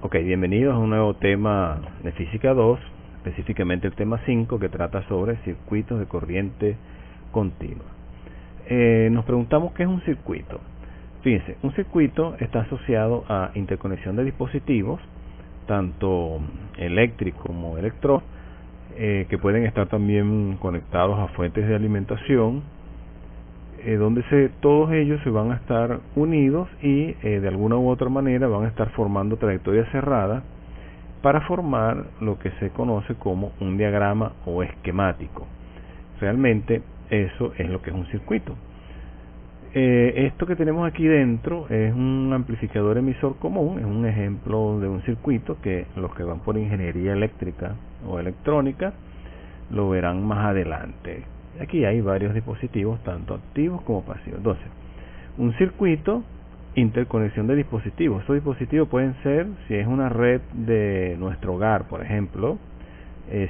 Ok, bienvenidos a un nuevo tema de Física 2, específicamente el tema 5 que trata sobre circuitos de corriente continua. Nos preguntamos qué es un circuito. Fíjense, un circuito está asociado a interconexión de dispositivos, tanto eléctricos como electrónicos, que pueden estar también conectados a fuentes de alimentación, donde todos ellos se van a estar unidos y de alguna u otra manera van a estar formando trayectorias cerradas para formar lo que se conoce como un diagrama o esquemático. Realmente eso es lo que es un circuito. Esto que tenemos aquí dentro es un amplificador emisor común, es un ejemplo de un circuito que los que van por ingeniería eléctrica o electrónica lo verán más adelante. Aquí hay varios dispositivos, tanto activos como pasivos. Entonces, un circuito, interconexión de dispositivos. Estos dispositivos pueden ser, si es una red de nuestro hogar, por ejemplo,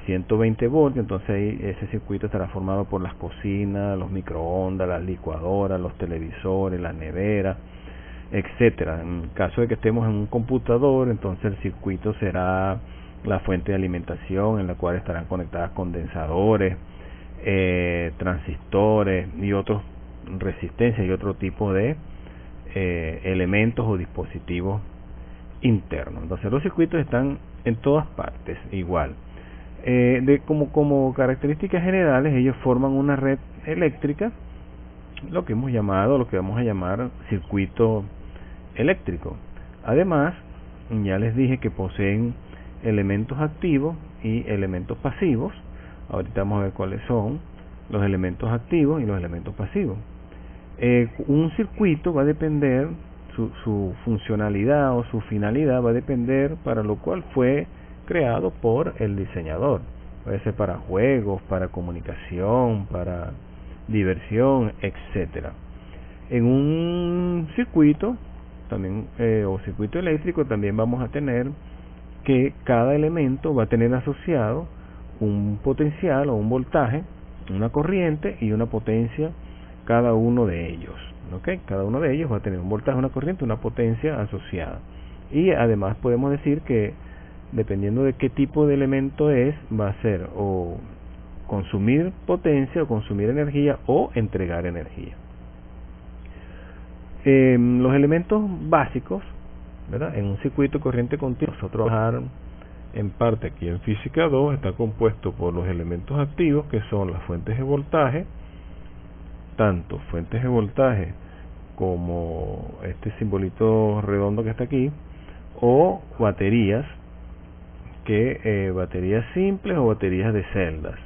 120 voltios, entonces ahí ese circuito estará formado por las cocinas, los microondas, las licuadoras, los televisores, las neveras, etcétera. En caso de que estemos en un computador, entonces el circuito será la fuente de alimentación, en la cual estarán conectadas condensadores, transistores y otros resistencias y otro tipo de elementos o dispositivos internos. Entonces los circuitos están en todas partes igual. Como características generales, ellos forman una red eléctrica, lo que vamos a llamar circuito eléctrico. Además, ya les dije que poseen elementos activos y elementos pasivos. Ahorita vamos a ver cuáles son los elementos activos y los elementos pasivos. Un circuito va a depender, su funcionalidad o su finalidad va a depender para lo cual fue creado por el diseñador. Puede ser para juegos, para comunicación, para diversión, etcétera. En un circuito también o circuito eléctrico también vamos a tener que cada elemento va a tener asociado un potencial o un voltaje, una corriente y una potencia, cada uno de ellos. ¿Okay? Cada uno de ellos va a tener un voltaje, una corriente, una potencia asociada. Y además podemos decir que dependiendo de qué tipo de elemento es, va a ser o consumir potencia o consumir energía o entregar energía. Los elementos básicos, ¿verdad? En un circuito corriente continua, nosotros trabajar en parte aquí en Física 2 está compuesto por los elementos activos, que son las fuentes de voltaje, tanto fuentes de voltaje como este simbolito redondo que está aquí, o baterías, baterías simples o baterías de celdas.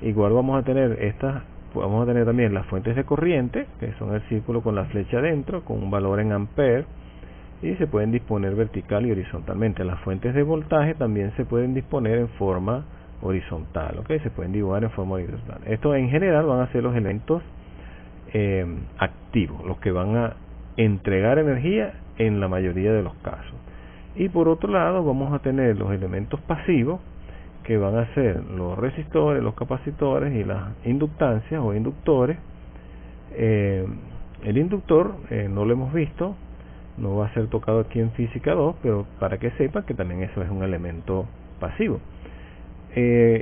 Igual vamos a tener también las fuentes de corriente, que son el círculo con la flecha adentro, con un valor en amperes, y se pueden disponer vertical y horizontalmente. Las fuentes de voltaje también se pueden disponer en forma horizontal, ¿okay? Se pueden dibujar en forma horizontal. Esto en general van a ser los elementos activos, los que van a entregar energía en la mayoría de los casos. Y por otro lado vamos a tener los elementos pasivos, que van a ser los resistores, los capacitores y las inductancias o inductores. El inductor no lo hemos visto, no va a ser tocado aquí en Física 2, pero para que sepan que también eso es un elemento pasivo.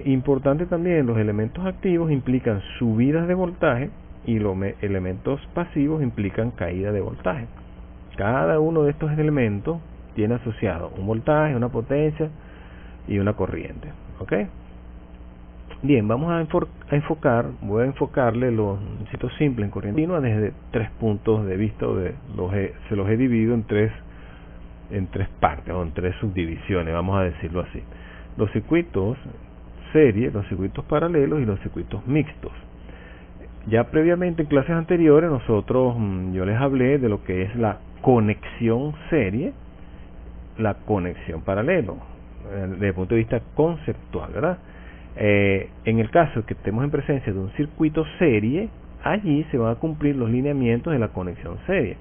Importante también, los elementos activos implican subidas de voltaje y los elementos pasivos implican caída de voltaje. Cada uno de estos elementos tiene asociado un voltaje, una potencia y una corriente. ¿Ok? Bien, vamos a voy a enfocarle los circuitos simples en corriente continua desde 3 puntos de vista, se los he dividido en tres partes o en 3 subdivisiones, vamos a decirlo así. Los circuitos serie, los circuitos paralelos y los circuitos mixtos. Ya previamente en clases anteriores yo les hablé de lo que es la conexión serie, la conexión paralelo, desde el punto de vista conceptual, ¿verdad? En el caso de que estemos en presencia de un circuito serie, allí se van a cumplir los lineamientos de la conexión serie.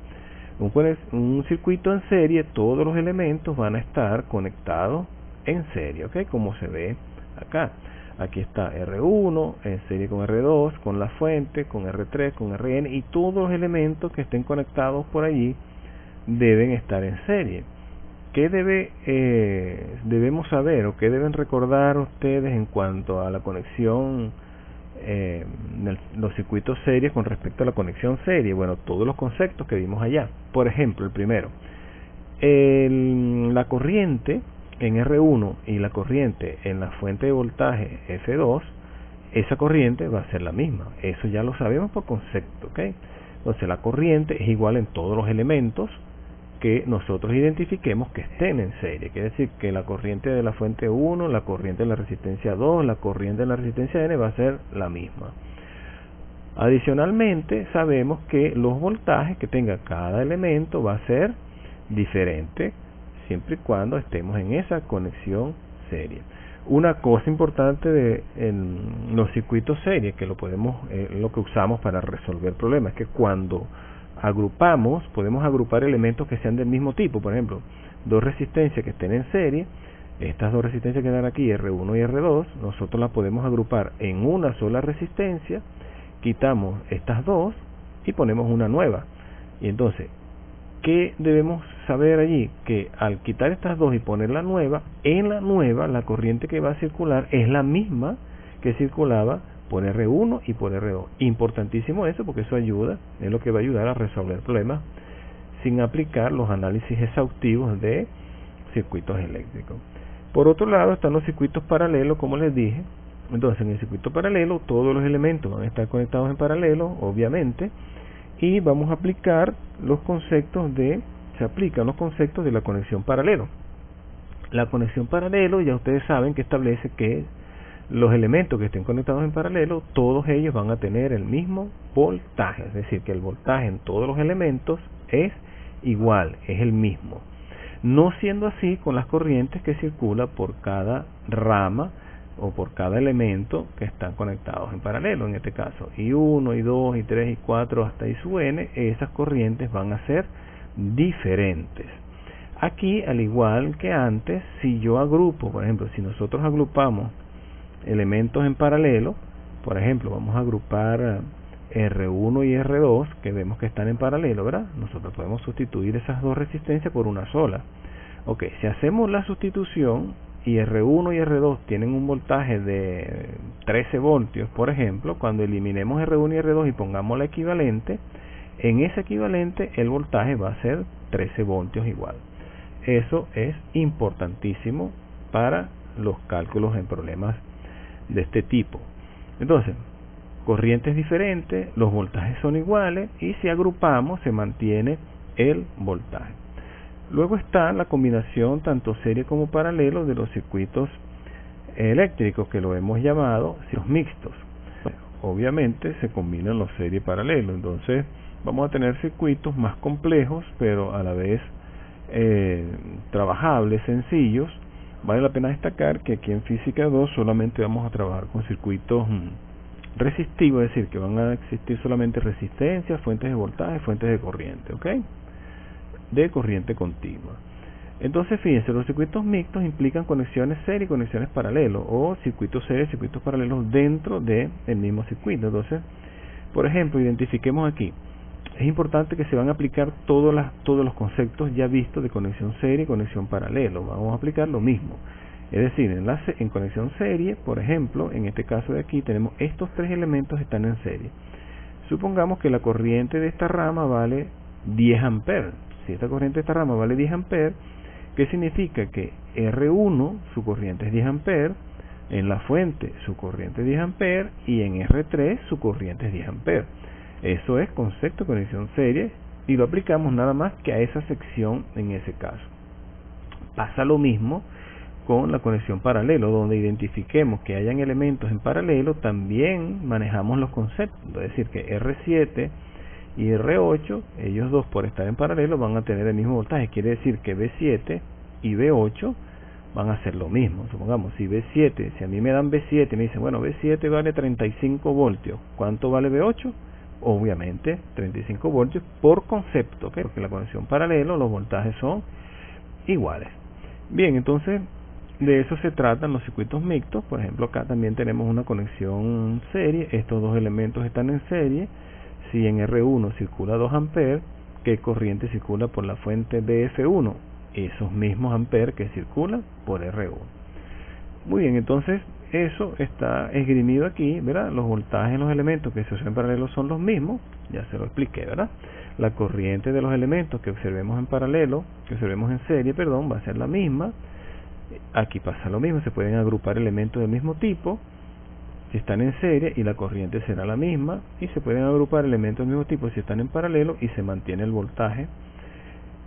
Un circuito en serie, todos los elementos van a estar conectados en serie, ¿ok? Como se ve acá. Aquí está R1 en serie con R2, con la fuente, con R3, con Rn, y todos los elementos que estén conectados por allí deben estar en serie. ¿qué debemos saber o qué deben recordar ustedes en cuanto a la conexión, los circuitos series con respecto a la conexión serie? Bueno, todos los conceptos que vimos allá. Por ejemplo, el primero, la corriente en R1 y la corriente en la fuente de voltaje F2, esa corriente va a ser la misma. Eso ya lo sabemos por concepto, ¿ok? Entonces la corriente es igual en todos los elementos que nosotros identifiquemos que estén en serie. Quiere decir que la corriente de la fuente 1, la corriente de la resistencia 2, la corriente de la resistencia N va a ser la misma. Adicionalmente, sabemos que los voltajes que tenga cada elemento va a ser diferente, siempre y cuando estemos en esa conexión serie. Una cosa importante en los circuitos serie, que lo que usamos para resolver problemas, es que cuando agrupamos, podemos agrupar elementos que sean del mismo tipo. Por ejemplo, dos resistencias que estén en serie, estas dos resistencias que dan aquí, R1 y R2, nosotros las podemos agrupar en una sola resistencia, quitamos estas dos y ponemos una nueva. Y entonces, ¿qué debemos saber allí? Que al quitar estas dos y poner la nueva, en la nueva la corriente que va a circular es la misma que circulaba por R1 y por R2. Importantísimo eso, porque eso ayuda, es lo que va a ayudar a resolver problemas sin aplicar los análisis exhaustivos de circuitos eléctricos. Por otro lado están los circuitos paralelos, como les dije. Entonces, en el circuito paralelo todos los elementos van a estar conectados en paralelo, obviamente, y vamos a aplicar los conceptos se aplican los conceptos de la conexión paralelo. La conexión paralelo, ya ustedes saben que establece que los elementos que estén conectados en paralelo, todos ellos van a tener el mismo voltaje, es decir, que el voltaje en todos los elementos es igual, es el mismo. No siendo así con las corrientes que circulan por cada rama o por cada elemento que están conectados en paralelo, en este caso I1, I2, I3, I4 hasta I sub n, esas corrientes van a ser diferentes. Aquí, al igual que antes, si yo agrupo, por ejemplo, si nosotros agrupamos elementos en paralelo, por ejemplo, vamos a agrupar R1 y R2, que vemos que están en paralelo, ¿verdad? Nosotros podemos sustituir esas dos resistencias por una sola. Ok, si hacemos la sustitución y R1 y R2 tienen un voltaje de 13 voltios, por ejemplo, cuando eliminemos R1 y R2 y pongamos la equivalente, en ese equivalente el voltaje va a ser 13 voltios igual. Eso es importantísimo para los cálculos en problemas de este tipo. Entonces, corrientes diferentes, los voltajes son iguales y si agrupamos se mantiene el voltaje. Luego está la combinación tanto serie como paralelo de los circuitos eléctricos, que lo hemos llamado circuitos mixtos. Obviamente se combinan los serie y paralelo, entonces vamos a tener circuitos más complejos pero a la vez trabajables, sencillos. Vale la pena destacar que aquí en Física 2 solamente vamos a trabajar con circuitos resistivos, es decir, que van a existir solamente resistencias, fuentes de voltaje, fuentes de corriente, ¿ok? De corriente continua. Entonces, fíjense, los circuitos mixtos implican conexiones serie y conexiones paralelos, o circuitos serios y circuitos paralelos dentro del mismo circuito. Entonces, por ejemplo, identifiquemos aquí. Es importante que se van a aplicar todos los conceptos ya vistos de conexión serie y conexión paralelo. Vamos a aplicar lo mismo. Es decir, en conexión serie, por ejemplo, en este caso de aquí, tenemos estos tres elementos que están en serie. Supongamos que la corriente de esta rama vale 10 amperes. Si esta corriente de esta rama vale 10 amperes, ¿qué significa? Que R1, su corriente es 10 amperes, en la fuente su corriente es 10 amperes y en R3 su corriente es 10 amperes. Eso es concepto de conexión serie y lo aplicamos nada más que a esa sección en ese caso. Pasa lo mismo con la conexión paralelo, donde identifiquemos que hayan elementos en paralelo, también manejamos los conceptos. Es decir, que R7 y R8, ellos dos por estar en paralelo van a tener el mismo voltaje. Quiere decir que B7 y B8 van a hacer lo mismo. Supongamos, si a mí me dan B7 y me dicen, bueno, B7 vale 35 voltios, ¿cuánto vale B8? Obviamente 35 voltios por concepto, ¿okay? Porque la conexión paralelo, los voltajes son iguales. Bien, entonces de eso se tratan los circuitos mixtos. Por ejemplo, acá también tenemos una conexión serie, estos dos elementos están en serie. Si en R1 circula 2 amperes, ¿qué corriente circula por la fuente de F1? esos mismos amperes que circulan por R1. Muy bien, entonces eso está esgrimido aquí, ¿verdad? Los voltajes en los elementos que se usan en paralelo son los mismos, ya se lo expliqué, ¿verdad? La corriente de los elementos que observemos en paralelo, que observemos en serie, perdón, va a ser la misma. Aquí pasa lo mismo, se pueden agrupar elementos del mismo tipo si están en serie y la corriente será la misma, y se pueden agrupar elementos del mismo tipo si están en paralelo y se mantiene el voltaje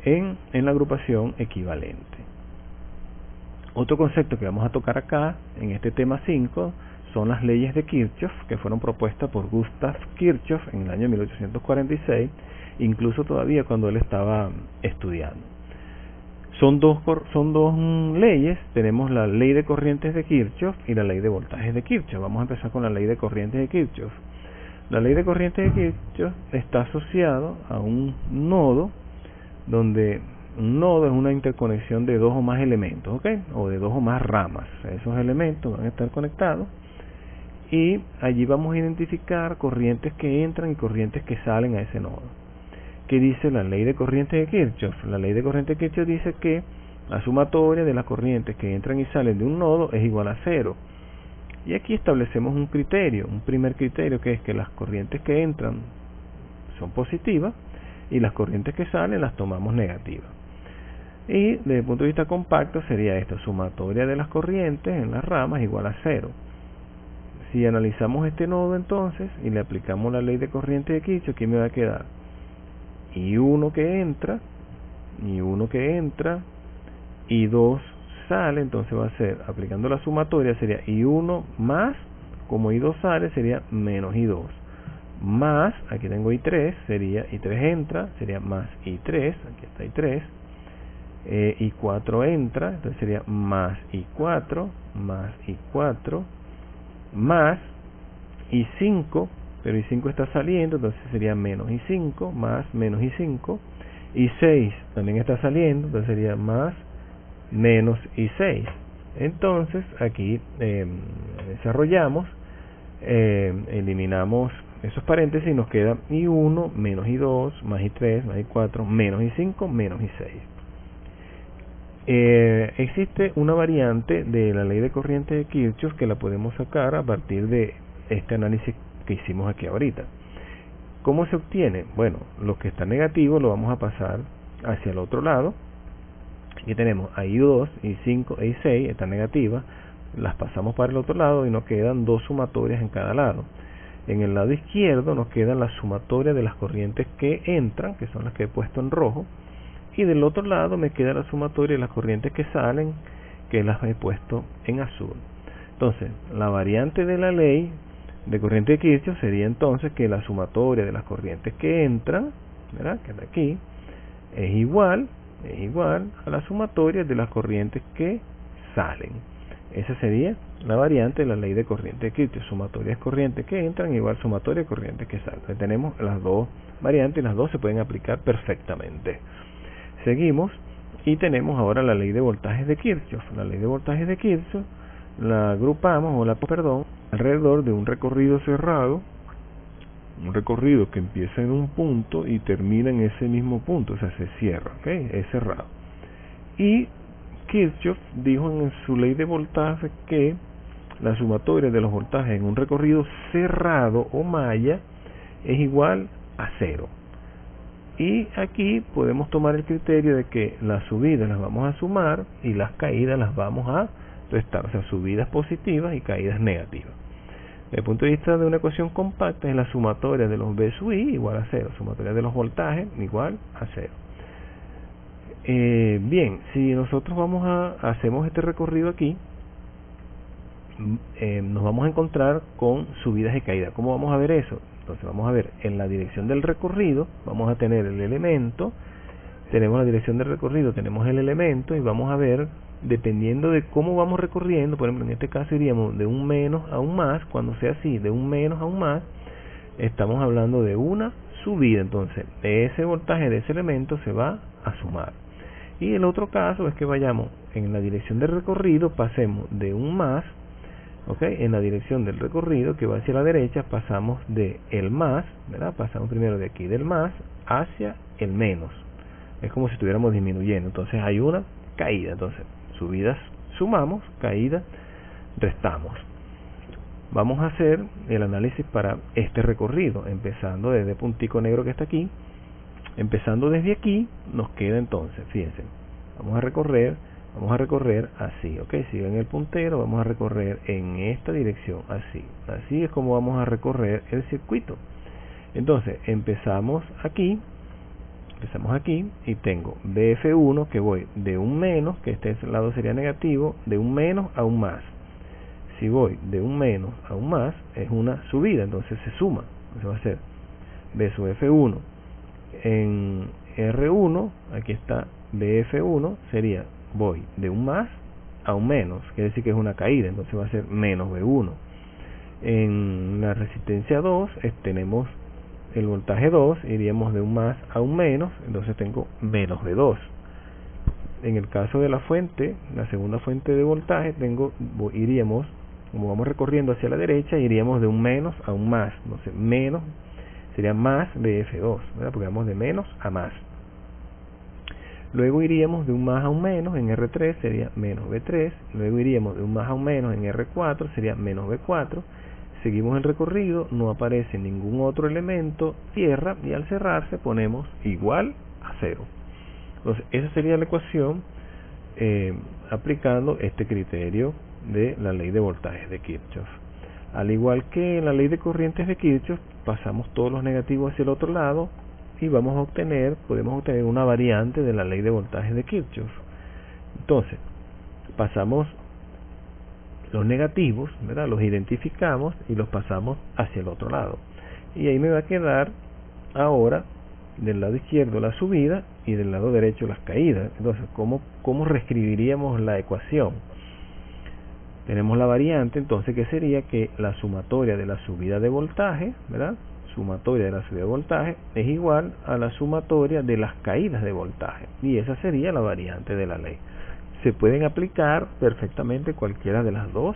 en la agrupación equivalente. Otro concepto que vamos a tocar acá en este tema 5 son las leyes de Kirchhoff, que fueron propuestas por Gustav Kirchhoff en el año 1846, incluso todavía cuando él estaba estudiando. Son dos leyes, tenemos la ley de corrientes de Kirchhoff y la ley de voltajes de Kirchhoff. Vamos a empezar con la ley de corrientes de Kirchhoff. La ley de corrientes de Kirchhoff está asociado a un nodo, donde un nodo es una interconexión de dos o más elementos, ¿ok? O de dos o más ramas. Esos elementos van a estar conectados y allí vamos a identificar corrientes que entran y corrientes que salen a ese nodo. ¿Qué dice la ley de corriente de Kirchhoff? La ley de corriente de Kirchhoff dice que la sumatoria de las corrientes que entran y salen de un nodo es igual a 0. Y aquí establecemos un criterio, un primer criterio, que es que las corrientes que entran son positivas y las corrientes que salen las tomamos negativas. Y desde el punto de vista compacto sería esto: sumatoria de las corrientes en las ramas igual a 0. Si analizamos este nodo entonces y le aplicamos la ley de corriente de Kirchhoff, ¿qué me va a quedar? I1 que entra, I1 que entra, I2 sale, entonces va a ser, aplicando la sumatoria, sería I1 más, como I2 sale, sería menos I2, más, aquí tengo I3, sería I3 entra, sería más I3, aquí está I3, I4 entra, entonces sería más I4, más I4, más I5, pero I5 está saliendo, entonces sería menos I5, más menos I5, I6 también está saliendo, entonces sería más menos I6. Entonces aquí desarrollamos, eliminamos esos paréntesis y nos queda I1 menos I2 más I3 más I4 menos I5 menos I6. Existe una variante de la ley de corriente de Kirchhoff que la podemos sacar a partir de este análisis que hicimos aquí ahorita. ¿Cómo se obtiene? Bueno, lo que está negativo lo vamos a pasar hacia el otro lado. Aquí tenemos a I2, I5 e I6, están negativas, las pasamos para el otro lado y nos quedan dos sumatorias en cada lado. En el lado izquierdo nos queda la sumatoria de las corrientes que entran, que son las que he puesto en rojo, y del otro lado me queda la sumatoria de las corrientes que salen, que las he puesto en azul. Entonces, la variante de la ley de corriente de Kirchhoff sería entonces que la sumatoria de las corrientes que entran, ¿verdad?, que está aquí, es igual a la sumatoria de las corrientes que salen. Esa sería la variante de la ley de corriente de Kirchhoff: sumatorias corrientes que entran igual sumatoria de corrientes que salen. Entonces tenemos las dos variantes y las dos se pueden aplicar perfectamente. Seguimos y tenemos ahora la ley de voltajes de Kirchhoff. La ley de voltajes de Kirchhoff la agrupamos, alrededor de un recorrido cerrado, un recorrido que empieza en un punto y termina en ese mismo punto, o sea, se cierra, ¿ok? Es cerrado. Y Kirchhoff dijo en su ley de voltaje que la sumatoria de los voltajes en un recorrido cerrado o malla es igual a 0. Y aquí podemos tomar el criterio de que las subidas las vamos a sumar y las caídas las vamos a restar, o sea, subidas positivas y caídas negativas. Desde el punto de vista de una ecuación compacta, es la sumatoria de los V sub I igual a 0, sumatoria de los voltajes igual a 0. Bien, si nosotros hacemos este recorrido aquí, nos vamos a encontrar con subidas y caídas. ¿Cómo vamos a ver eso? Entonces vamos a ver, en la dirección del recorrido vamos a tener el elemento, tenemos la dirección del recorrido, tenemos el elemento y vamos a ver, dependiendo de cómo vamos recorriendo, por ejemplo en este caso iríamos de un menos a un más. Cuando sea así, de un menos a un más, estamos hablando de una subida, entonces ese voltaje de ese elemento se va a sumar. Y el otro caso es que vayamos en la dirección del recorrido, pasemos de un más, en la dirección del recorrido que va hacia la derecha, pasamos de el más, ¿verdad? Pasamos primero de aquí del más hacia el menos. es como si estuviéramos disminuyendo. Entonces hay una caída. Entonces, subidas sumamos, caída restamos. Vamos a hacer el análisis para este recorrido, empezando desde el puntico negro que está aquí. Empezando desde aquí, nos queda entonces, fíjense, vamos a recorrer así, ok, sigan el puntero, vamos a recorrer en esta dirección, así es como vamos a recorrer el circuito. Entonces, empezamos aquí y tengo BF1 que voy de un menos, que este lado sería negativo, de un menos a un más. Si voy de un menos a un más, es una subida, entonces se suma, entonces va a ser B sub F1 en R1, aquí está BF1, sería voy de un más a un menos, quiere decir que es una caída, entonces va a ser menos B1. En la resistencia 2 tenemos el voltaje 2, iríamos de un más a un menos, entonces tengo menos B2. En el caso de la fuente, la segunda fuente de voltaje, iríamos, como vamos recorriendo hacia la derecha, iríamos de un menos a un más, entonces menos sería más BF2, ¿verdad? Porque vamos de menos a más. Luego iríamos de un más a un menos, en R3 sería menos B3, luego iríamos de un más a un menos en R4, sería menos B4, seguimos el recorrido, no aparece ningún otro elemento, cierra, y al cerrarse ponemos igual a 0. Entonces, esa sería la ecuación aplicando este criterio de la ley de voltajes de Kirchhoff. Al igual que en la ley de corrientes de Kirchhoff, pasamos todos los negativos hacia el otro lado y podemos obtener una variante de la ley de voltajes de Kirchhoff. Entonces, pasamos los negativos, ¿verdad? Los identificamos y los pasamos hacia el otro lado. Y ahí me va a quedar ahora del lado izquierdo la subida y del lado derecho las caídas. Entonces, ¿cómo reescribiríamos la ecuación? Tenemos la variante, entonces, que sería que la sumatoria de la subida de voltaje, ¿verdad? Sumatoria de la subida de voltaje es igual a la sumatoria de las caídas de voltaje. Y esa sería la variante de la ley. Se pueden aplicar perfectamente cualquiera de las dos,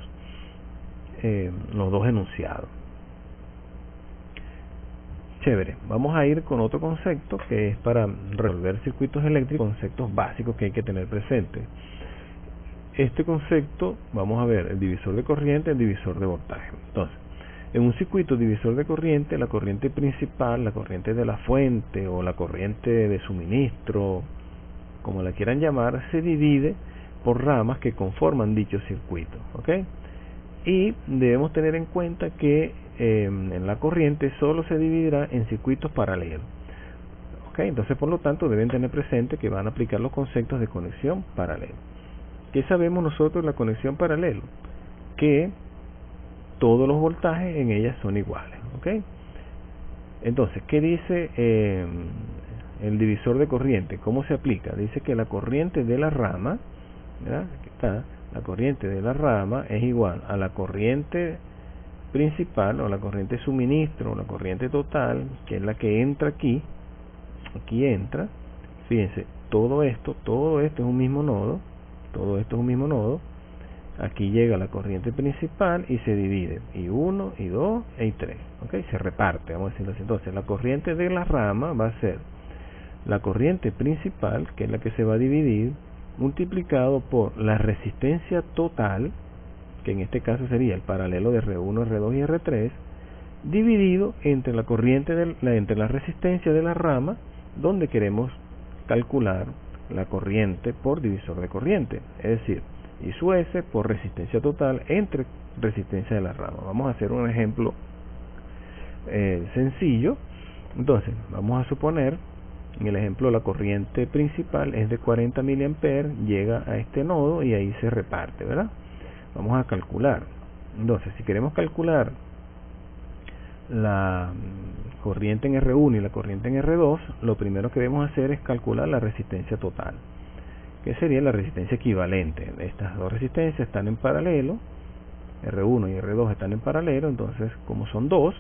los dos enunciados. Chévere, vamos a ir con otro concepto que es para resolver circuitos eléctricos, conceptos básicos que hay que tener presentes. Este concepto, vamos a ver el divisor de corriente, el divisor de voltaje. Entonces, en un circuito divisor de corriente, la corriente principal, la corriente de la fuente o la corriente de suministro, como la quieran llamar, se divide por ramas que conforman dicho circuito, ¿ok? Y debemos tener en cuenta que en la corriente solo se dividirá en circuitos paralelos, ¿ok? Entonces, por lo tanto, deben tener presente que van a aplicar los conceptos de conexión paralela. ¿Qué sabemos nosotros de la conexión paralela? Que todos los voltajes en ellas son iguales, ¿ok? Entonces, ¿qué dice el divisor de corriente? ¿Cómo se aplica? Dice que la corriente de la rama, ¿verdad? Aquí está, la corriente de la rama es igual a la corriente principal o la corriente suministro o la corriente total, que es la que entra aquí entra. Fíjense, todo esto es un mismo nodo, aquí llega la corriente principal y se divide, I1, I2 y I3, ¿ok? Se reparte, vamos a decirlo así. Entonces, la corriente de la rama va a ser la corriente principal, que es la que se va a dividir, multiplicado por la resistencia total, que en este caso sería el paralelo de R1, R2 y R3, dividido entre la corriente entre la resistencia de la rama, donde queremos calcular la corriente por divisor de corriente, es decir, I sub S por resistencia total entre resistencia de la rama. Vamos a hacer un ejemplo sencillo. Entonces, vamos a suponer, en el ejemplo, la corriente principal es de 40 mA, llega a este nodo y ahí se reparte, ¿verdad? Vamos a calcular. Entonces, si queremos calcular la corriente en R1 y la corriente en R2, lo primero que debemos hacer es calcular la resistencia total, que sería la resistencia equivalente. Estas dos resistencias están en paralelo, R1 y R2 están en paralelo, entonces como son dos,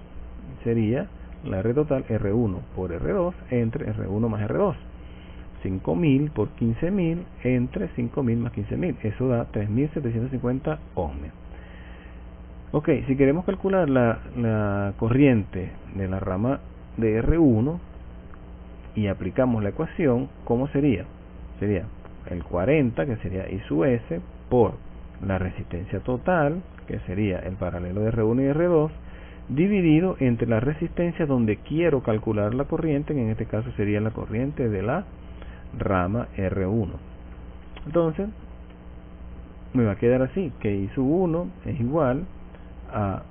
sería la R total R1 por R2 entre R1 más R2. 5.000 por 15.000 entre 5.000 más 15.000, eso da 3.750 ohmios. Ok, si queremos calcular la corriente de la rama de R1, y aplicamos la ecuación, ¿cómo sería? Sería el 40, que sería I sub S, por la resistencia total, que sería el paralelo de R1 y R2, dividido entre la resistencia donde quiero calcular la corriente, que en este caso sería la corriente de la rama R1. Entonces, me va a quedar así, que I sub 1 es igual a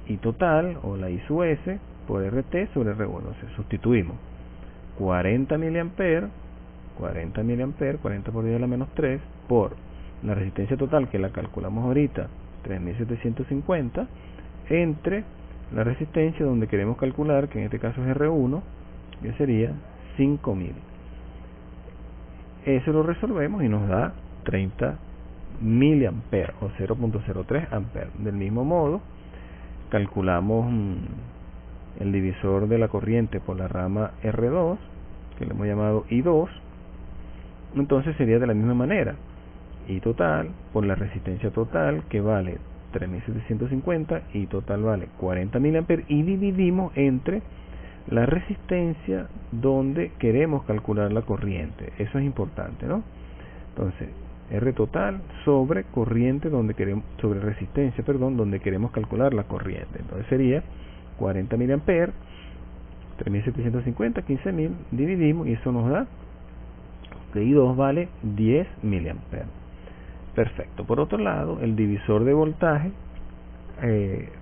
I total, o la I sub S, por RT sobre R1. O sea, sustituimos 40 miliamperes, 40 por 10 a la menos 3, por la resistencia total, que la calculamos ahorita, 3750, entre la resistencia donde queremos calcular, que en este caso es R1, que sería 5000. Eso lo resolvemos y nos da 30 miliamperes o 0.03 amperes. Del mismo modo, calculamos el divisor de la corriente por la rama R2, que le hemos llamado I2. Entonces sería de la misma manera, I total por la resistencia total, que vale 3750, I total vale 40 miliamperes, y dividimos entre la resistencia donde queremos calcular la corriente. Eso es importante, ¿no? Entonces, R total sobre corriente donde queremos, sobre resistencia, perdón, donde queremos calcular la corriente. Entonces sería 40 miliamperes, 3750, 15000, dividimos y eso nos da que I2 vale 10 miliamperes. Perfecto. Por otro lado, el divisor de voltaje,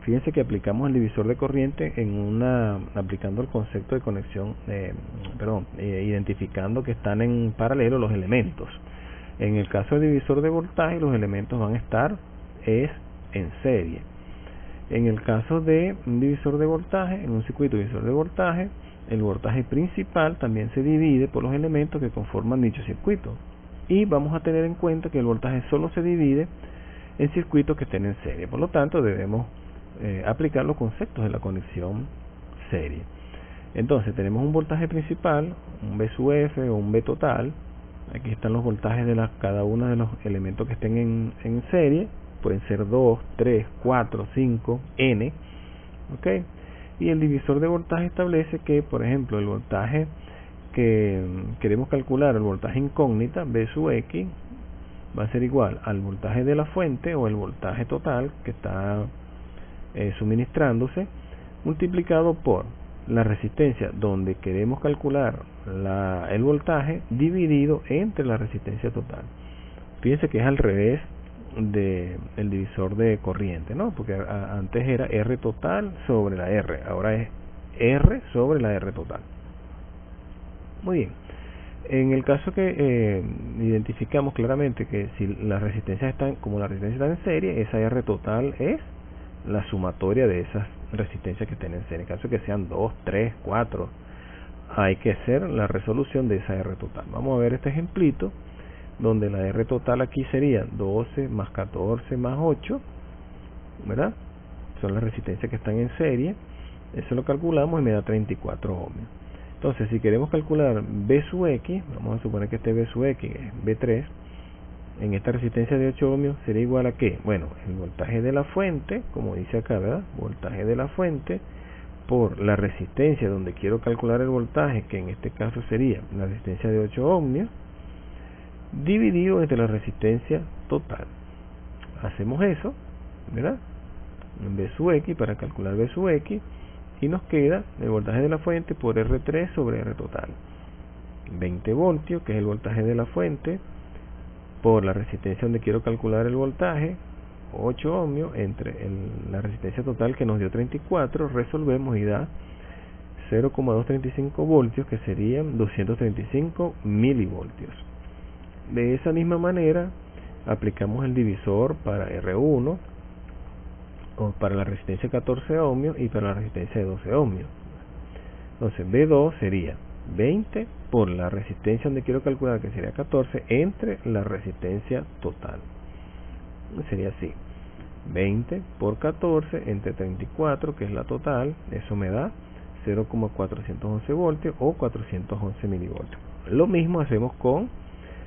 fíjense que aplicamos el divisor de corriente aplicando el concepto de conexión, identificando que están en paralelo los elementos. En el caso del divisor de voltaje, los elementos van a estar en serie. En el caso de un divisor de voltaje, en un circuito divisor de voltaje, el voltaje principal también se divide por los elementos que conforman dicho circuito. Y vamos a tener en cuenta que el voltaje solo se divide en circuitos que estén en serie. Por lo tanto, debemos aplicar los conceptos de la conexión serie. Entonces, tenemos un voltaje principal, un V sub F o un V total. Aquí están los voltajes de cada uno de los elementos que estén en serie. Pueden ser 2, 3, 4, 5, N. ¿Ok? Y el divisor de voltaje establece que, por ejemplo, el voltaje que queremos calcular, el voltaje incógnita, V sub X, va a ser igual al voltaje de la fuente o el voltaje total que está suministrándose, multiplicado por la resistencia donde queremos calcular el voltaje, dividido entre la resistencia total. Fíjense que es al revés del divisor de corriente, ¿no? Porque antes era R total sobre la R, ahora es R sobre la R total. Muy bien. En el caso que identificamos claramente que si las resistencias están, como la resistencia está en serie, esa R total es la sumatoria de esas resistencias que estén en serie. En caso que sean 2, 3, 4, hay que hacer la resolución de esa R total. Vamos a ver este ejemplito, donde la R total aquí sería 12 más 14 más 8, ¿verdad? Son las resistencias que están en serie. Eso lo calculamos y me da 34 ohmios. Entonces, si queremos calcular V sub X, vamos a suponer que este V sub X es V3, en esta resistencia de 8 ohmios sería igual a ¿qué? Bueno, el voltaje de la fuente, como dice acá, ¿verdad? Voltaje de la fuente por la resistencia donde quiero calcular el voltaje, que en este caso sería la resistencia de 8 ohmios, dividido entre la resistencia total. Hacemos eso, ¿verdad? En V sub X para calcular V sub X, y nos queda el voltaje de la fuente por R3 sobre R total. 20 voltios, que es el voltaje de la fuente, por la resistencia donde quiero calcular el voltaje, 8 ohmios, entre la resistencia total que nos dio 34, resolvemos y da 0,235 voltios, que serían 235 milivoltios. De esa misma manera, aplicamos el divisor para R1, o para la resistencia 14 ohmios y para la resistencia de 12 ohmios. Entonces V2 sería 20 por la resistencia donde quiero calcular, que sería 14, entre la resistencia total. Sería así: 20 por 14 entre 34, que es la total. Eso me da 0,411 voltios o 411 milivoltios. Lo mismo hacemos con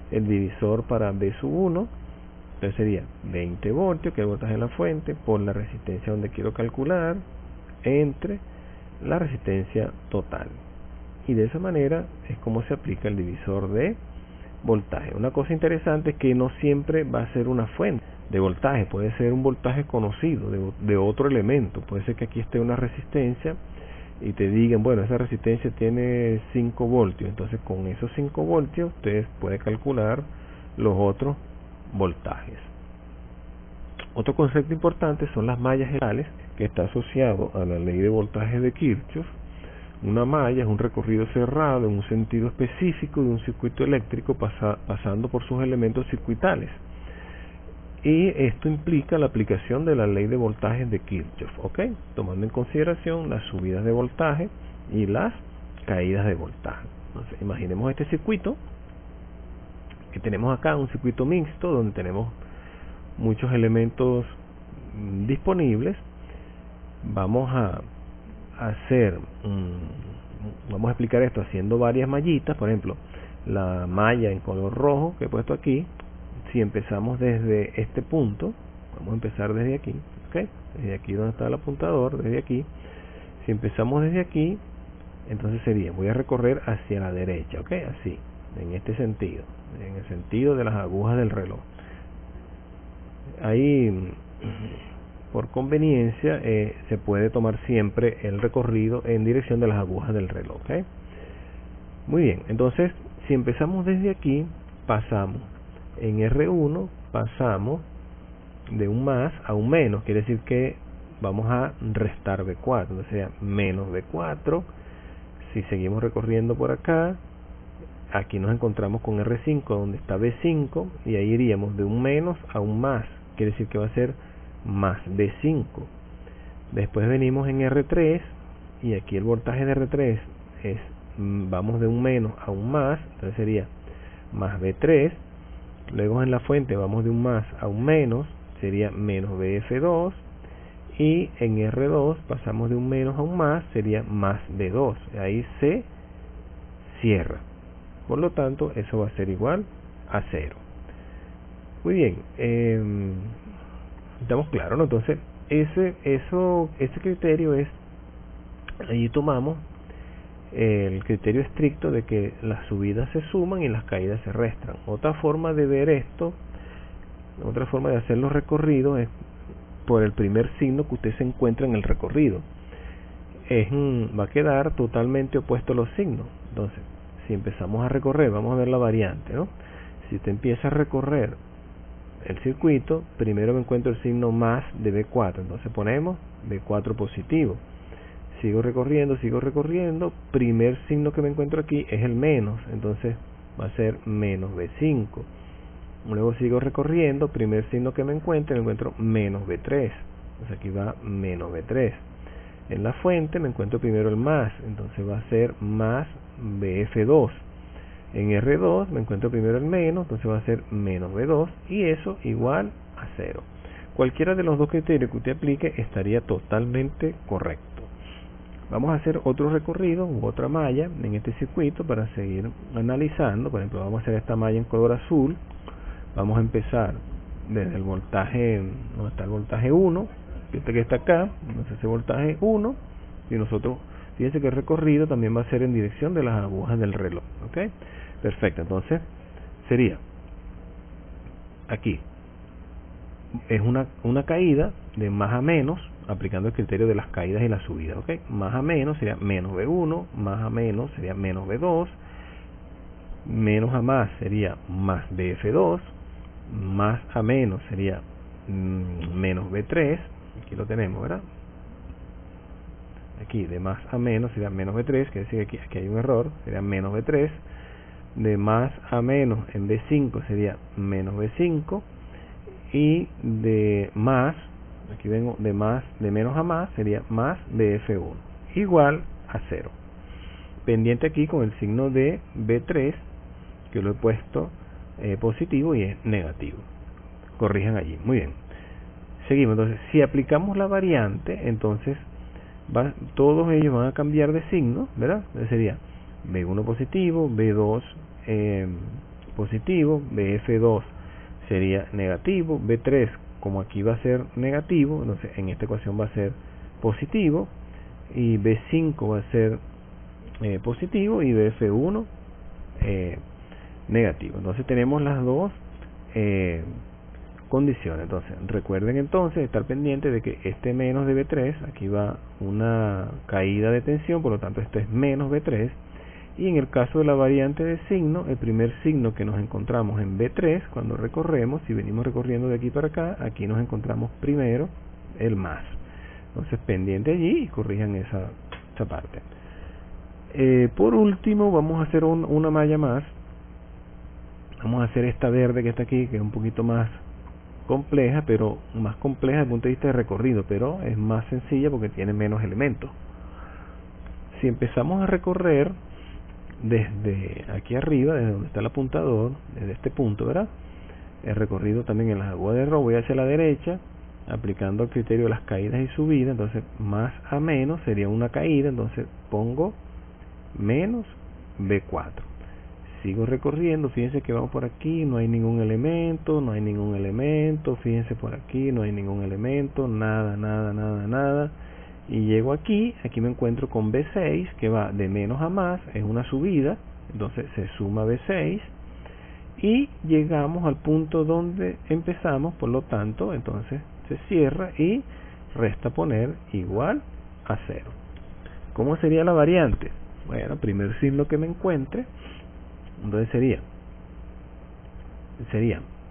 el divisor para V sub 1. Entonces sería 20 voltios, que es el voltaje de la fuente, por la resistencia donde quiero calcular, entre la resistencia total. y de esa manera es como se aplica el divisor de voltaje. Una cosa interesante es que no siempre va a ser una fuente de voltaje, puede ser un voltaje conocido de otro elemento. Puede ser que aquí esté una resistencia y te digan, bueno, esa resistencia tiene 5 voltios, entonces con esos 5 voltios ustedes pueden calcular los otros voltajes. Otro concepto importante son las mallas generales, que está asociado a la ley de voltaje de Kirchhoff. Una malla es un recorrido cerrado en un sentido específico de un circuito eléctrico pasando por sus elementos circuitales. Y esto implica la aplicación de la ley de voltajes de Kirchhoff, ¿ok? Tomando en consideración las subidas de voltaje y las caídas de voltaje. Entonces, imaginemos este circuito que tenemos acá, un circuito mixto donde tenemos muchos elementos disponibles. Vamos a hacer, vamos a explicar esto haciendo varias mallitas. Por ejemplo, la malla en color rojo que he puesto aquí, si empezamos desde este punto, vamos a empezar desde aquí, ¿ok? Desde aquí donde está el apuntador, desde aquí. Si empezamos desde aquí, entonces sería, voy a recorrer hacia la derecha, ¿ok? Así, en este sentido, en el sentido de las agujas del reloj. Ahí, por conveniencia, se puede tomar siempre el recorrido en dirección de las agujas del reloj, ¿ok? Muy bien, entonces, si empezamos desde aquí, pasamos en R1, pasamos de un más a un menos, quiere decir que vamos a restar B4, entonces sería menos B4. Si seguimos recorriendo por acá, aquí nos encontramos con R5 donde está B5, y ahí iríamos de un menos a un más, quiere decir que va a ser más B5. Después venimos en R3, y aquí el voltaje de R3 es, vamos de un menos a un más, entonces sería más B3. Luego en la fuente vamos de un más a un menos, sería menos BF2, y en R2 pasamos de un menos a un más, sería más B2. Ahí se cierra. Por lo tanto, eso va a ser igual a 0. Muy bien, estamos claros, ¿no? Entonces, ese criterio es, ahí tomamos el criterio estricto de que las subidas se suman y las caídas se restan. Otra forma de ver esto, otra forma de hacer los recorridos es por el primer signo que usted se encuentra en el recorrido. Va a quedar totalmente opuesto a los signos. Entonces, si empezamos a recorrer, vamos a ver la variante, ¿no? Si usted empieza a recorrer el circuito, primero me encuentro el signo más de B4, entonces ponemos B4 positivo. Sigo recorriendo, primer signo que me encuentro aquí es el menos, entonces va a ser menos B5. Luego sigo recorriendo, primer signo que me encuentro menos B3, entonces aquí va menos B3. En la fuente me encuentro primero el más, entonces va a ser más BF2. En R2 me encuentro primero el menos, entonces va a ser menos B2, y eso igual a 0. Cualquiera de los dos criterios que usted aplique estaría totalmente correcto. Vamos a hacer otro recorrido u otra malla en este circuito para seguir analizando. Por ejemplo, vamos a hacer esta malla en color azul. Vamos a empezar desde el voltaje, donde está el voltaje 1, este que está acá, entonces ese voltaje 1, y nosotros, fíjense que el recorrido también va a ser en dirección de las agujas del reloj, ¿ok? Perfecto, entonces sería aquí, es una caída de más a menos, aplicando el criterio de las caídas y las subidas, ¿ok? Más a menos sería menos B1, más a menos sería menos B2, menos a más sería más BF2, más a menos sería menos B3, aquí lo tenemos, ¿verdad? Aquí de más a menos sería menos B3, quiere decir que aquí hay un error, sería menos B3, de más a menos en B5 sería menos B5, y de más, aquí vengo, de menos a más sería más BF1, igual a 0. Pendiente aquí con el signo de B3, que lo he puesto positivo y es negativo. Corrijan allí, muy bien. Seguimos, entonces, si aplicamos la variante, entonces todos ellos van a cambiar de signo, ¿verdad? Entonces sería B1 positivo, B2 positivo, BF2 sería negativo, B3 como aquí va a ser negativo, entonces en esta ecuación va a ser positivo, y B5 va a ser positivo y BF1 negativo. Entonces tenemos las dos condiciones. Entonces recuerden entonces estar pendiente de que este menos de B3, aquí va una caída de tensión, por lo tanto esto es menos B3, y en el caso de la variante de signo, el primer signo que nos encontramos en B3, cuando recorremos, si venimos recorriendo de aquí para acá, aquí nos encontramos primero el más. Entonces pendiente allí y corrijan esa parte. Por último vamos a hacer una malla más. Vamos a hacer esta verde que está aquí, que es un poquito más compleja, pero más compleja desde el punto de vista de recorrido, pero es más sencilla porque tiene menos elementos. Si empezamos a recorrer desde aquí arriba, desde donde está el apuntador, desde este punto, ¿verdad? El recorrido también en las aguas de rojo, voy hacia la derecha, aplicando el criterio de las caídas y subidas. Entonces más a menos sería una caída, entonces pongo menos B4. Sigo recorriendo, fíjense que vamos por aquí, no hay ningún elemento, fíjense por aquí, no hay ningún elemento, nada. Y llego aquí me encuentro con B6, que va de menos a más, es una subida, entonces se suma B6, y llegamos al punto donde empezamos, por lo tanto, entonces se cierra y resta poner igual a 0. ¿Cómo sería la variante? Bueno, primer signo que me encuentre, entonces sería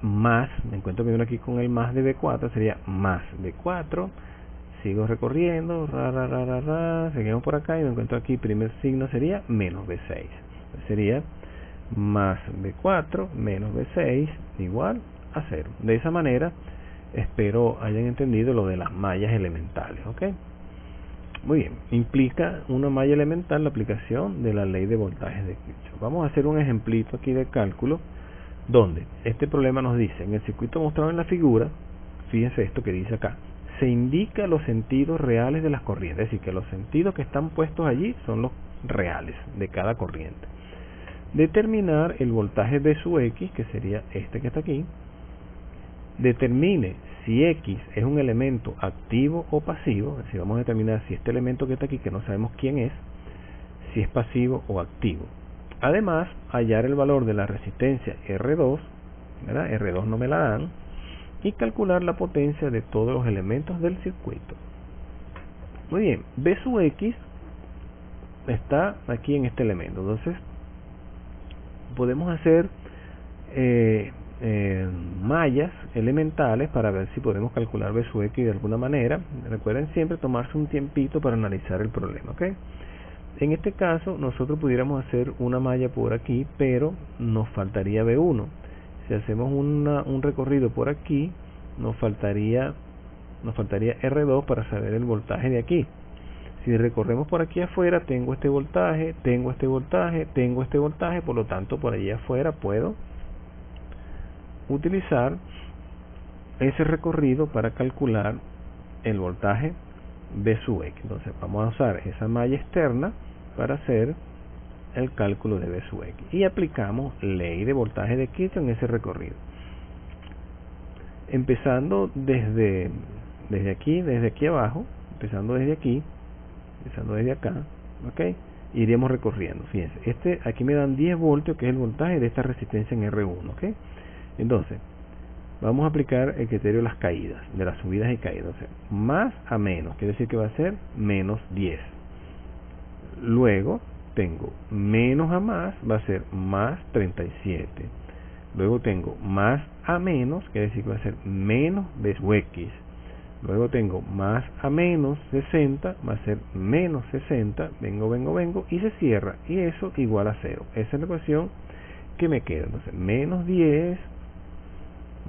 más, me encuentro primero aquí con el más de B4, sería más B4, sigo recorriendo, seguimos por acá y me encuentro aquí, primer signo sería menos B6, entonces sería más B4 menos B6 igual a 0. De esa manera espero hayan entendido lo de las mallas elementales, ¿ok? Muy bien, implica una malla elemental la aplicación de la ley de voltajes de Kirchhoff. Vamos a hacer un ejemplito aquí de cálculo donde este problema nos dice, en el circuito mostrado en la figura, fíjense esto que dice acá, se indica los sentidos reales de las corrientes, es decir, que los sentidos que están puestos allí son los reales de cada corriente. Determinar el voltaje B sub X, que sería este que está aquí, determine si X es un elemento activo o pasivo, es decir, vamos a determinar si este elemento que está aquí, que no sabemos quién es, si es pasivo o activo. Además, hallar el valor de la resistencia R2, ¿verdad? R2 no me la dan, y calcular la potencia de todos los elementos del circuito. Muy bien, B sub X está aquí en este elemento, entonces podemos hacer mallas elementales para ver si podemos calcular B sub X de alguna manera. Recuerden siempre tomarse un tiempito para analizar el problema, ¿ok? En este caso nosotros pudiéramos hacer una malla por aquí, pero nos faltaría B1. Si hacemos un recorrido por aquí, nos faltaría R2 para saber el voltaje de aquí. Si recorremos por aquí afuera, tengo este voltaje, por lo tanto por allí afuera puedo utilizar ese recorrido para calcular el voltaje B sub X. Entonces vamos a usar esa malla externa para hacer el cálculo de B sub X y aplicamos ley de voltaje de Kirchhoff en ese recorrido. Empezando desde aquí abajo, empezando desde acá, ¿ok? Iríamos recorriendo. Fíjense, aquí me dan 10 voltios, que es el voltaje de esta resistencia en R1, ¿ok? Entonces, vamos a aplicar el criterio de las caídas, de las subidas y caídas. O sea, más a menos, quiere decir que va a ser menos 10. Luego, tengo menos a más, va a ser más 37. Luego tengo más a menos, quiere decir que va a ser menos B sub X. Luego tengo más a menos 60, va a ser menos 60, vengo, y se cierra, y eso igual a 0. Esa es la ecuación que me queda. Entonces, menos 10,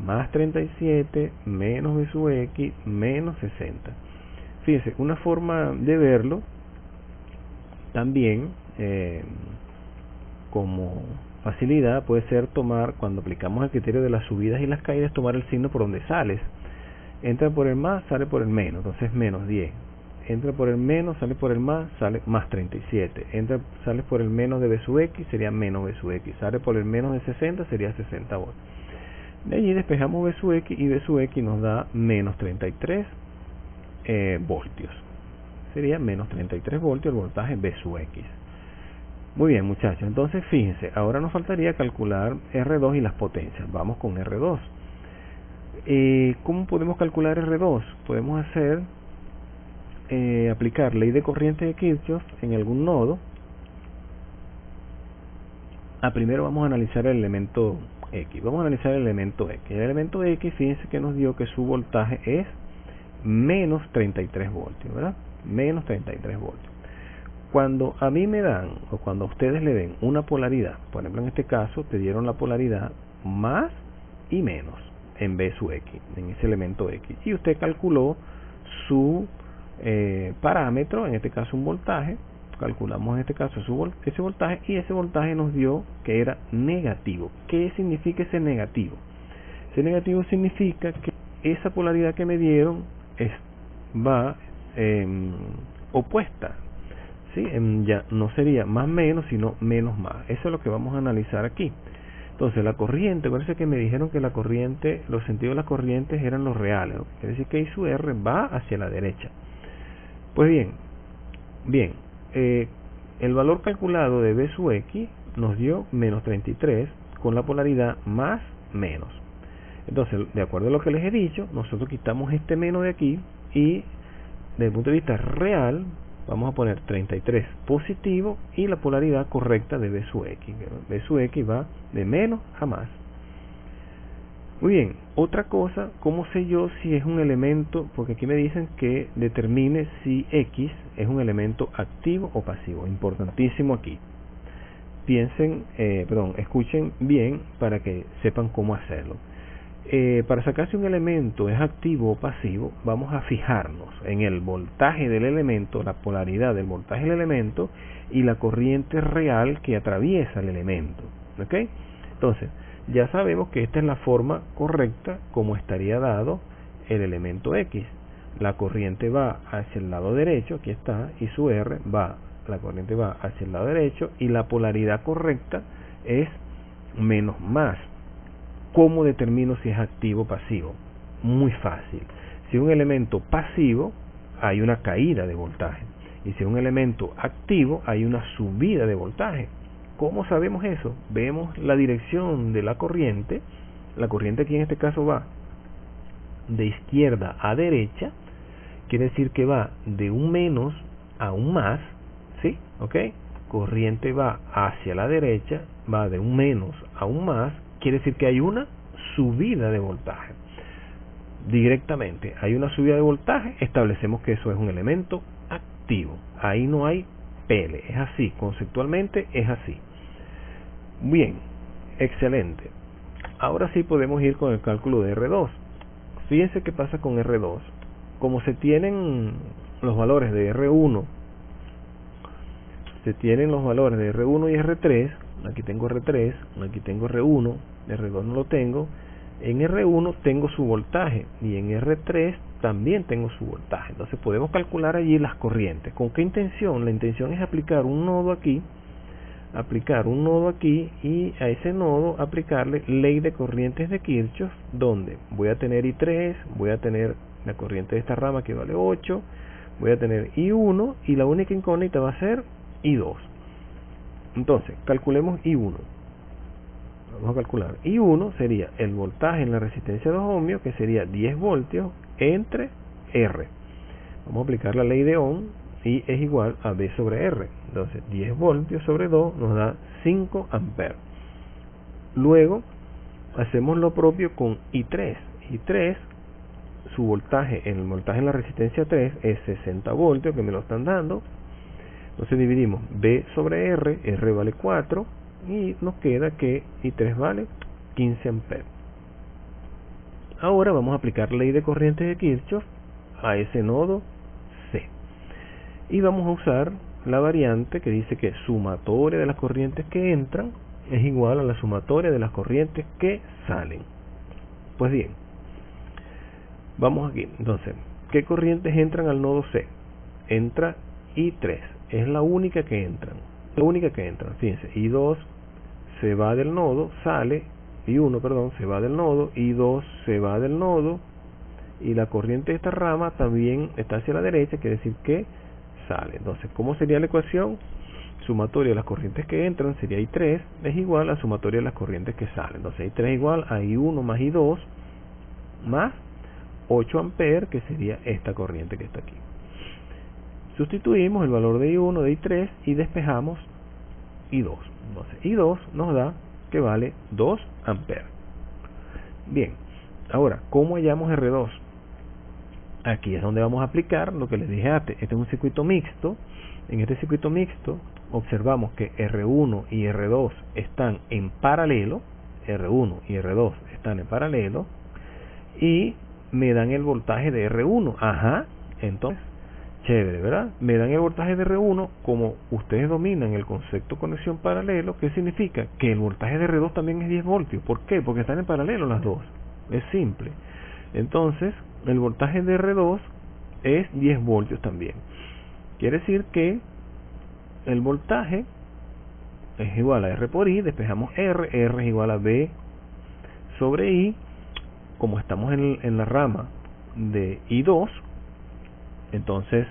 más 37, menos B sub X, menos 60. Fíjense, una forma de verlo, también, como facilidad, puede ser tomar, cuando aplicamos el criterio de las subidas y las caídas, tomar el signo por donde sales. Entra por el más, sale por el menos, entonces menos 10. Entra por el menos, sale por el más, sale más 37. Sale por el menos de B sub X, sería menos B sub X. Sale por el menos de 60, sería 60 voltios. De allí despejamos B sub X y B sub X nos da menos 33 voltios. Sería menos 33 voltios el voltaje B sub X. Muy bien, muchachos, entonces fíjense, ahora nos faltaría calcular R2 y las potencias. Vamos con R2. ¿Cómo podemos calcular R2? Podemos aplicar ley de corriente de Kirchhoff en algún nodo. Primero vamos a analizar el elemento X. Vamos a analizar el elemento X. El elemento X, fíjense que nos dio que su voltaje es menos 33 voltios, ¿verdad? Menos 33 voltios. Cuando a mí me dan, o cuando a ustedes le den una polaridad, por ejemplo en este caso te dieron la polaridad más y menos en B sub X, en ese elemento X, y usted calculó su parámetro, en este caso un voltaje, calculamos en este caso ese voltaje, y ese voltaje nos dio que era negativo. ¿Qué significa ese negativo? Ese negativo significa que esa polaridad que me dieron va opuesta, ¿sí? Ya no sería más menos, sino menos más. Eso es lo que vamos a analizar aquí. Entonces la corriente, parece que me dijeron que la corriente, los sentidos de las corrientes eran los reales, ¿no? Quiere decir que I sub R va hacia la derecha. Pues bien, el valor calculado de B sub X nos dio menos 33 con la polaridad más menos. Entonces, de acuerdo a lo que les he dicho, nosotros quitamos este menos de aquí y desde el punto de vista real vamos a poner 33 positivo y la polaridad correcta de B sub X. B sub X va de menos a más. Muy bien, otra cosa, ¿cómo sé yo si es un elemento? Porque aquí me dicen que determine si X es un elemento activo o pasivo. Importantísimo aquí. Escuchen bien para que sepan cómo hacerlo. Para sacar si un elemento es activo o pasivo, vamos a fijarnos en el voltaje del elemento, la polaridad del voltaje del elemento y la corriente real que atraviesa el elemento. ¿Ok? Entonces, ya sabemos que esta es la forma correcta como estaría dado el elemento X. La corriente va hacia el lado derecho, aquí está, y su R la corriente va hacia el lado derecho y la polaridad correcta es menos más. ¿Cómo determino si es activo o pasivo? Muy fácil. Si es un elemento pasivo, hay una caída de voltaje. Y si es un elemento activo, hay una subida de voltaje. ¿Cómo sabemos eso? Vemos la dirección de la corriente. La corriente aquí en este caso va de izquierda a derecha. Quiere decir que va de un menos a un más. ¿Sí? ¿Ok? Corriente va hacia la derecha, va de un menos a un más. Quiere decir que hay una subida de voltaje. Directamente hay una subida de voltaje, establecemos que eso es un elemento activo. Ahí no hay pele, es así, conceptualmente es así. Bien, excelente. Ahora sí podemos ir con el cálculo de R2. Fíjense qué pasa con R2. Como se tienen los valores de R1, y R3, aquí tengo R3, aquí tengo R1, R2 no lo tengo. En R1 tengo su voltaje y en R3 también tengo su voltaje. Entonces podemos calcular allí las corrientes. ¿Con qué intención? La intención es aplicar un nodo aquí y a ese nodo aplicarle ley de corrientes de Kirchhoff, donde voy a tener I3, voy a tener la corriente de esta rama que vale 8, voy a tener I1 y la única incógnita va a ser I2. Entonces, calculemos I1. Vamos a calcular. I1 sería el voltaje en la resistencia de 2 ohmios, que sería 10 voltios entre R. Vamos a aplicar la ley de Ohm y es igual a B sobre R. Entonces, 10 voltios sobre 2 nos da 5 amperes. Luego, hacemos lo propio con I3. I3, su voltaje en la resistencia 3 es 60 voltios, que me lo están dando. Entonces dividimos B sobre R, R vale 4, y nos queda que I3 vale 15 amperes. Ahora vamos a aplicar ley de corrientes de Kirchhoff a ese nodo C. Y vamos a usar la variante que dice que sumatoria de las corrientes que entran es igual a la sumatoria de las corrientes que salen. Pues bien, vamos aquí. Entonces, ¿qué corrientes entran al nodo C? Entra I3. Es la única que entran. Fíjense, I2 se va del nodo, sale, I1, se va del nodo, I2 se va del nodo, y la corriente de esta rama también está hacia la derecha, quiere decir que sale. Entonces, ¿cómo sería la ecuación? sumatoria de las corrientes que entran sería I3 es igual a sumatoria de las corrientes que salen. Entonces I3 es igual a I1 más I2 más 8 amperes, que sería esta corriente que está aquí. Sustituimos el valor de I1 de I3 y despejamos I2. Entonces I2 nos da que vale 2 amperes. Bien, ahora, ¿cómo hallamos R2? Aquí es donde vamos a aplicar lo que les dije antes. Este es un circuito mixto. En este circuito mixto observamos que R1 y R2 están en paralelo. R1 y R2 están en paralelo y me dan el voltaje de R1. Ajá, entonces, chévere, ¿verdad? Me dan el voltaje de R1. Como ustedes dominan el concepto de conexión paralelo, ¿qué significa? Que el voltaje de R2 también es 10 voltios. ¿Por qué? Porque están en paralelo las dos. Es simple. Entonces, el voltaje de R2 es 10 voltios también. Quiere decir que el voltaje es igual a R por I, despejamos R es igual a B sobre I. Como estamos en la rama de I2, entonces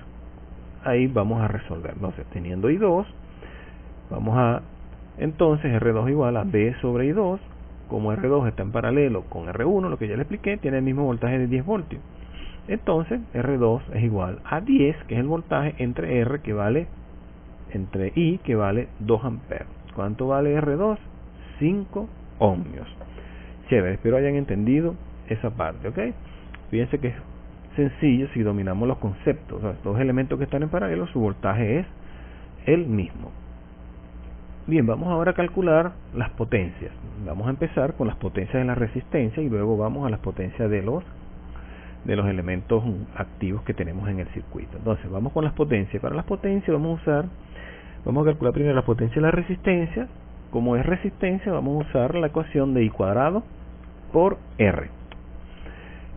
ahí vamos a resolver. Entonces, teniendo I2, vamos a, entonces R2 igual a B sobre I2. Como R2 está en paralelo con R1, lo que ya le expliqué, tiene el mismo voltaje de 10 voltios. Entonces R2 es igual a 10, que es el voltaje entre R, que vale, entre I, que vale 2 amperes. ¿Cuánto vale R2? 5 ohmios. Chévere, espero hayan entendido esa parte, ¿ok? Fíjense que es sencillo si dominamos los conceptos. O sea, dos elementos que están en paralelo, su voltaje es el mismo. Bien, vamos ahora a calcular las potencias. Vamos a empezar con las potencias de la resistencia y luego vamos a las potencias de los elementos activos que tenemos en el circuito. Entonces, vamos con las potencias. Para las potencias vamos a calcular primero la potencia de la resistencia. Como es resistencia, vamos a usar la ecuación de I cuadrado por R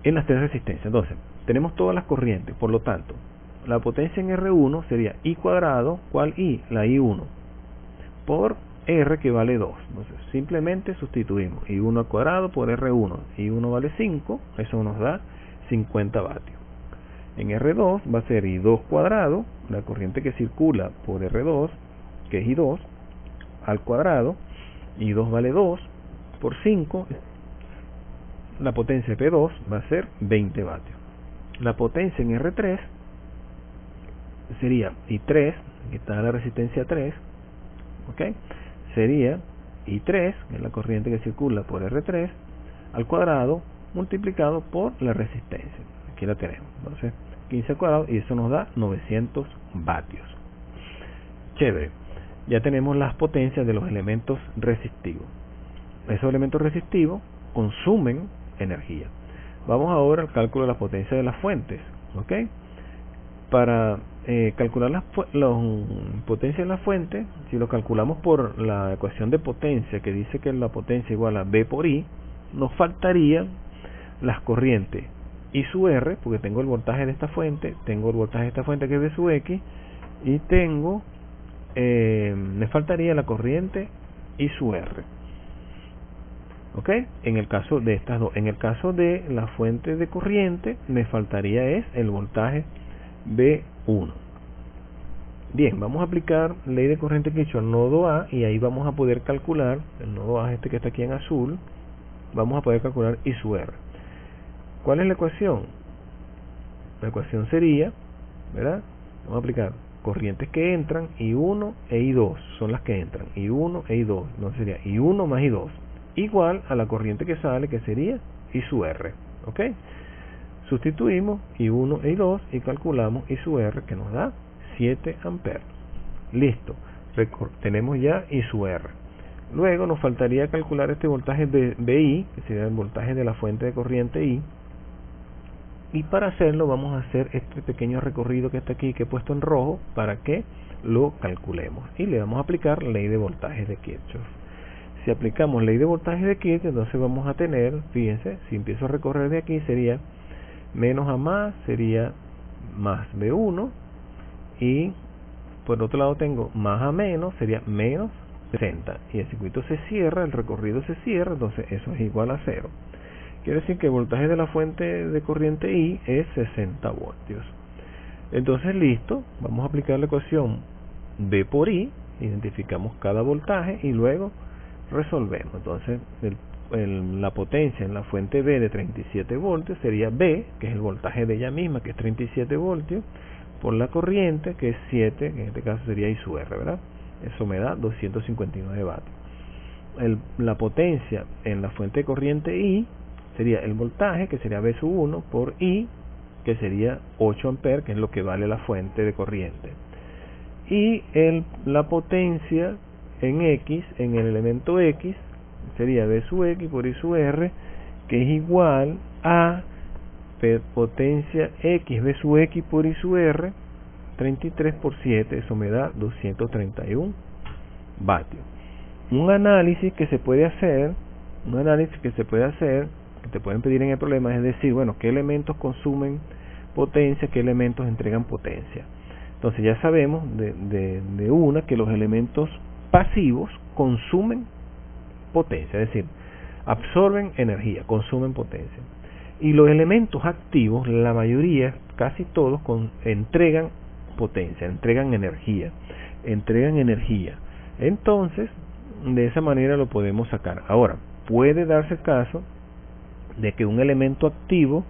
en las tres resistencias. Entonces, tenemos todas las corrientes, por lo tanto, la potencia en R1 sería I cuadrado, ¿cuál I? La I1, por R, que vale 2. Entonces, simplemente sustituimos I1 al cuadrado por R1. I1 vale 5, eso nos da 50 vatios. En R2 va a ser I2 cuadrado, la corriente que circula por R2, que es I2, al cuadrado. I2 vale 2 por 5, la potencia de P2 va a ser 20 vatios. La potencia en R3 sería I3, aquí está la resistencia 3, ¿ok? Sería I3, que es la corriente que circula por R3, al cuadrado multiplicado por la resistencia. Aquí la tenemos. Entonces, 15 al cuadrado, y eso nos da 900 vatios. Chévere. Ya tenemos las potencias de los elementos resistivos. Esos elementos resistivos consumen energía. Vamos ahora al cálculo de la potencia de las fuentes, ¿ok? Para calcular las potencias de la fuente, si lo calculamos por la ecuación de potencia, que dice que la potencia igual a B por I, nos faltarían las corrientes I sub R, porque tengo el voltaje de esta fuente, tengo el voltaje de esta fuente que es B sub X, y tengo, me faltaría la corriente I sub R. ¿Ok? En el caso de estas dos. En el caso de la fuente de corriente, me faltaría es el voltaje B1. Bien, vamos a aplicar ley de corriente Kirchhoff al nodo A, y ahí vamos a poder calcular, el nodo A este que está aquí en azul, vamos a poder calcular I sub R. ¿Cuál es la ecuación? La ecuación sería, ¿verdad? Vamos a aplicar corrientes que entran, I1 e I2 son las que entran, I1 e I2, entonces sería I1 más I2, igual a la corriente que sale, que sería I sub R, ¿ok? Sustituimos I1 e I2 y calculamos I sub R, que nos da 7 amperes. Listo, tenemos ya I sub R. Luego nos faltaría calcular este voltaje BI, que sería el voltaje de la fuente de corriente I. Y para hacerlo vamos a hacer este pequeño recorrido que está aquí, que he puesto en rojo, para que lo calculemos. Y le vamos a aplicar ley de voltaje de Kirchhoff. Si aplicamos ley de voltaje de Kirchhoff, entonces vamos a tener, fíjense, si empiezo a recorrer de aquí, sería menos a más, sería más B1, y por otro lado tengo más a menos, sería menos 60, y el circuito se cierra, el recorrido se cierra, entonces eso es igual a 0. Quiere decir que el voltaje de la fuente de corriente I es 60 voltios. Entonces, listo, vamos a aplicar la ecuación B por I, identificamos cada voltaje y luego resolvemos. Entonces la potencia en la fuente B de 37 voltios sería B, que es el voltaje de ella misma, que es 37 voltios, por la corriente, que es 7, que en este caso sería I sub R, ¿verdad? Eso me da 259 vatios. La potencia en la fuente de corriente I sería el voltaje, que sería B sub 1, por I, que sería 8 amperes, que es lo que vale la fuente de corriente. Y la potencia en X, en el elemento X, sería B sub X por I sub R, que es igual a potencia X, B sub X por I sub R, 33 por 7, eso me da 231 vatios. Un análisis que se puede hacer, que te pueden pedir en el problema, es decir, bueno, qué elementos consumen potencia, qué elementos entregan potencia. Entonces ya sabemos de una que los elementos pasivos consumen potencia, es decir, absorben energía, consumen potencia. Y los elementos activos, la mayoría, casi todos, entregan potencia, entregan energía. Entonces, de esa manera lo podemos sacar. Ahora, puede darse el caso de que un elemento activo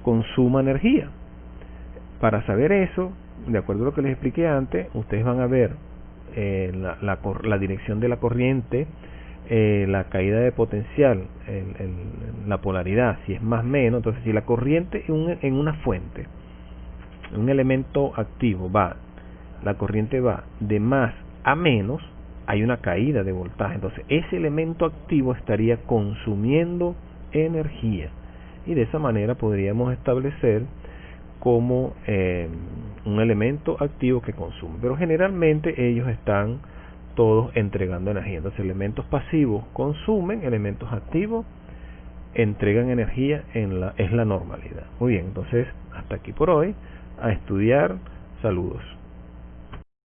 consuma energía. Para saber eso, de acuerdo a lo que les expliqué antes, ustedes van a ver la dirección de la corriente, la caída de potencial, la polaridad, si es más o menos. Entonces, si la corriente en una fuente, un elemento activo la corriente va de más a menos, hay una caída de voltaje. Entonces, ese elemento activo estaría consumiendo energía. Y de esa manera podríamos establecer como un elemento activo que consume. Pero generalmente ellos están todos entregando energía. Entonces, elementos pasivos consumen, elementos activos entregan energía, es la normalidad. Muy bien, entonces hasta aquí por hoy. A estudiar. Saludos.